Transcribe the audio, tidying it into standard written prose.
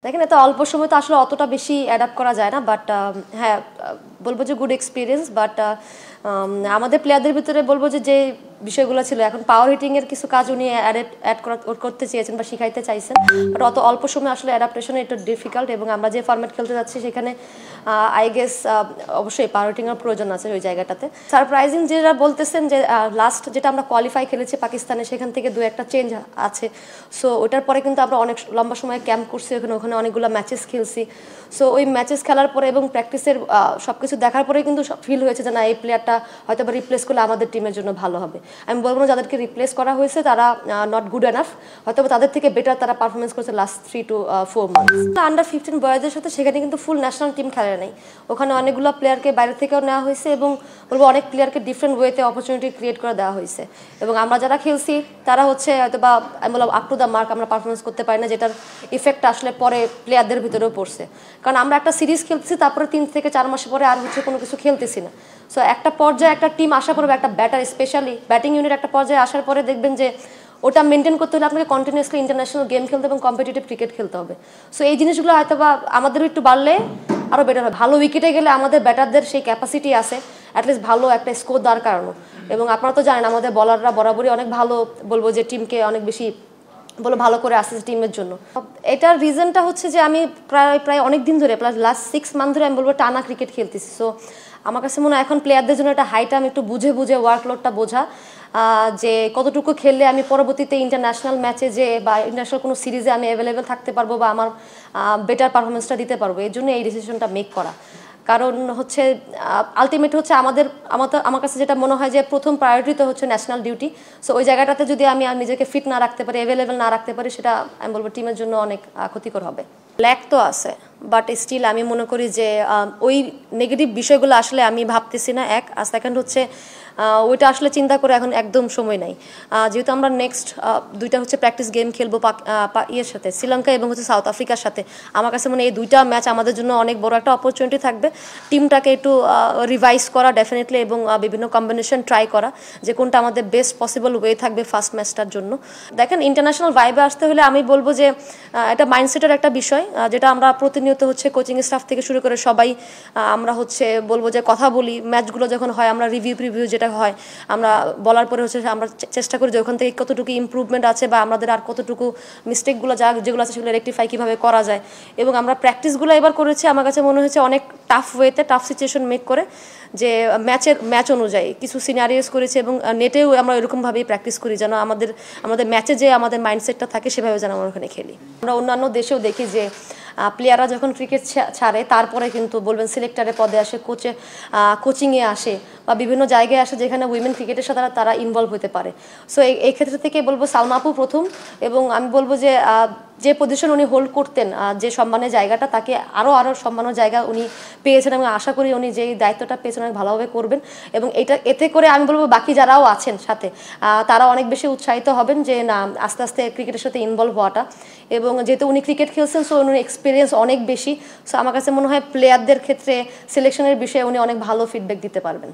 দেখেন এত অল্প সময় তো আসলে অতটা বেশি অ্যাডাপ্ট করা যায় না, বাট হ্যাঁ বলবো যে গুড এক্সপিরিয়েন্স। বাট আমাদের প্লেয়ারদের ভিতরে বলবো যে যে বিষয়গুলো ছিল, এখন পাওয়ার হিটিংয়ের কিছু কাজ উনি অ্যাড করতে চেয়েছেন বা শিখাইতে চাইছেন, বাট অত অল্প সময় আসলে অ্যাডাপ্টেশন একটু ডিফিকাল্ট। এবং আমরা যে ফরম্যাট খেলতে যাচ্ছি সেখানে আই গেস অবশ্যই পাওয়ার হিটিংয়ের প্রয়োজন আছে ওই জায়গাটাতে। সারপ্রাইজিং যেটা বলতেছেন যে লাস্ট যেটা আমরা কোয়ালিফাই খেলেছি পাকিস্তানে, সেখান থেকে দু একটা চেঞ্জ আছে। সো ওটার পরে কিন্তু আমরা অনেক লম্বা সময় ক্যাম্প করছি ওখানে অনেকগুলো ম্যাচেস খেলছি। সো ওই ম্যাচেস খেলার পরে এবং প্র্যাকটিসের সব কিছু দেখার পরে কিন্তু ফিল হয়েছে যে না, এই প্লেয়ারটা হয়তো বা রিপ্লেস করলে আমাদের টিমের জন্য ভালো হবে। আমি বলবো না যাদেরকে রিপ্লেস করা হয়েছে তারা নট গুড এনাফ, হয়তো তাদের থেকে বেটার তারা পারফরমেন্স করেছে লাস্ট 3 to 4 মান্থস। আন্ডার 15 বয়সের সাথে সেখানে কিন্তু ফুল ন্যাশনাল টিম খেলে নেই, ওখানে অনেকগুলো প্লেয়ারকে বাইরে থেকেও নেওয়া হয়েছে এবং বলবো অনেক প্লেয়ারকে ডিফারেন্ট ওয়েতে অপরচুনিটি ক্রিয়েট করে দেওয়া হয়েছে। এবং আমরা যারা খেলছি তারা হচ্ছে হয়তো বা আমি বললাম আপ টু দ্য মার্ক আমরা পারফরমেন্স করতে পারি না, যেটার ইফেক্ট আসলে পরে প্লেয়ারদের ভিতরেও পড়ছে। কারণ আমরা একটা সিরিজ খেলতেছি, তারপরে 3 থেকে 4 মাস পরে আর হচ্ছে কোনো কিছু খেলতেছি না। সো একটা পর্যায়ে একটা টিম আশা করবে, একটা ব্যাটার স্পেশালি ব্যাটিং ইউনিট একটা পর্যায়ে আসার পরে দেখবেন যে ওটা মেনটেন করতে হলে আপনাকে কন্টিনিউয়াসলি ইন্টারন্যাশনাল গেম খেলতে এবং কম্পিটিটিভ ক্রিকেট খেলতে হবে। সো এই জিনিসগুলো হয়তো বা আমাদেরও একটু বাড়লে আরও বেটার হয়। ভালো উইকেটে গেলে আমাদের ব্যাটারদের সেই ক্যাপাসিটি আছে অ্যাটলিস্ট ভালো একটা স্কোর দেওয়ার কারণে। এবং আপনারা তো জানেন আমাদের বলাররা বরাবরই অনেক ভালো, বলবো যে টিমকে অনেক বেশি ভালো করে আসছে টিমের জন্য। এটার রিজনটা হচ্ছে যে আমি প্রায় অনেক দিন ধরে প্লাস লাস্ট 6 মান্থ ধরে আমি বলবো টানা ক্রিকেট খেলতেছি। সো আমার কাছে মনে হয় এখন প্লেয়ারদের জন্য একটা হাই টাইম একটু বুঝে ওয়ার্কলোডটা বোঝা, যে কতটুকু খেললে আমি পরবর্তীতে ইন্টারন্যাশনাল ম্যাচে যে বা ইন্টারন্যাশনাল কোনো সিরিজে আমি অ্যাভেলেবেল থাকতে পারবো বা আমার বেটার পারফরমেন্সটা দিতে পারবো, এই জন্য এই ডিসিশনটা মেক করা। কারণ হচ্ছে আলটিমেট হচ্ছে আমার কাছে যেটা মনে হয় যে প্রথম প্রায়োরিটি তো হচ্ছে ন্যাশনাল ডিউটি। সো ওই জায়গাটাতে যদি আমি নিজেকে ফিট না রাখতে পারি, অ্যাভেলেবেল না রাখতে পারি, সেটা আমি বলবো টিমের জন্য অনেক ক্ষতিকর হবে। ল্যাক তো আছে, বাট স্টিল আমি মনে করি যে ওই নেগেটিভ বিষয়গুলো আসলে আমি ভাবতেছি না। আর সেকেন্ড হচ্ছে ওইটা আসলে চিন্তা করে এখন একদম সময় নাই, যেহেতু আমরা নেক্সট 2টা হচ্ছে প্র্যাকটিস গেম খেলবো ইয়ের সাথে, শ্রীলঙ্কা এবং হচ্ছে সাউথ আফ্রিকার সাথে। আমার কাছে মনে হয় এই 2টা ম্যাচ আমাদের জন্য অনেক বড় একটা অপরচুনিটি থাকবে টিমটাকে একটু রিভাইজ করা ডেফিনেটলি, এবং বিভিন্ন কম্বিনেশন ট্রাই করা যে কোনটা আমাদের বেস্ট পসিবল ওয়ে থাকবে ফার্স্ট ম্যাচটার জন্য। দেখেন ইন্টারন্যাশনাল ভাইবে আসতে হলে আমি বলবো যে এটা মাইন্ডসেটের একটা বিষয়, যেটা আমরা প্রতিনিয়ত হচ্ছে কোচিং স্টাফ থেকে শুরু করে সবাই আমরা হচ্ছে বলবো যে কথা বলি, ম্যাচগুলো যখন হয় আমরা রিভিউ যেটা হয় আমরা বলার পরে হচ্ছে আমরা চেষ্টা করি যে ওখান থেকে কতটুকু ইমপ্রুভমেন্ট আছে বা আমাদের আর কতটুকু মিস্টেকগুলো যেগুলো আছে সেগুলো রেকটিফাই কীভাবে করা যায়। এবং আমরা প্র্যাকটিসগুলো এবার করেছি আমার কাছে মনে হয়েছে অনেক টাফ ওয়েতে, টাফ সিচুয়েশন মেক করে, যে ম্যাচ অনুযায়ী কিছু সিনারিওস করেছি এবং নেটেও আমরা এরকমভাবেই প্র্যাকটিস করি যেন আমাদের ম্যাচে যে আমাদের মাইন্ডসেটটা থাকে সেভাবে যেন আমরা ওখানে খেলি। আমরা অন্যান্য দেশেও দেখি যে প্লেয়াররা যখন ক্রিকেট ছাড়ে তারপরে কিন্তু বলবেন সিলেক্টরের পদে আসে, কোচিংয়ে আসে বা বিভিন্ন জায়গায় আসে যেখানে উইমেন ক্রিকেটের সাথে তারা ইনভলভ হতে পারে। সো এই ক্ষেত্রে থেকে বলবো সালমা আপু প্রথম, এবং আমি বলবো যে পজিশন উনি হোল্ড করতেন, যে সম্মানের জায়গাটা, তাকে আরও সম্মানের জায়গা উনি পেয়েছেন এবং আশা করি উনি যেই দায়িত্বটা পেয়েছেন অনেক ভালোভাবে করবেন। এবং এতে করে আমি বলবো বাকি যারাও আছেন সাথে তারা অনেক বেশি উৎসাহিত হবেন যে না আস্তে আস্তে ক্রিকেটের সাথে ইনভলভ হওয়াটা। এবং যেহেতু উনি ক্রিকেট খেলছেন সো উনি এক্সপিরিয়েন্স অনেক বেশি। সো আমার কাছে মনে হয় প্লেয়ারদের ক্ষেত্রে সিলেকশনের বিষয়ে উনি অনেক ভালো ফিডব্যাক দিতে পারবেন।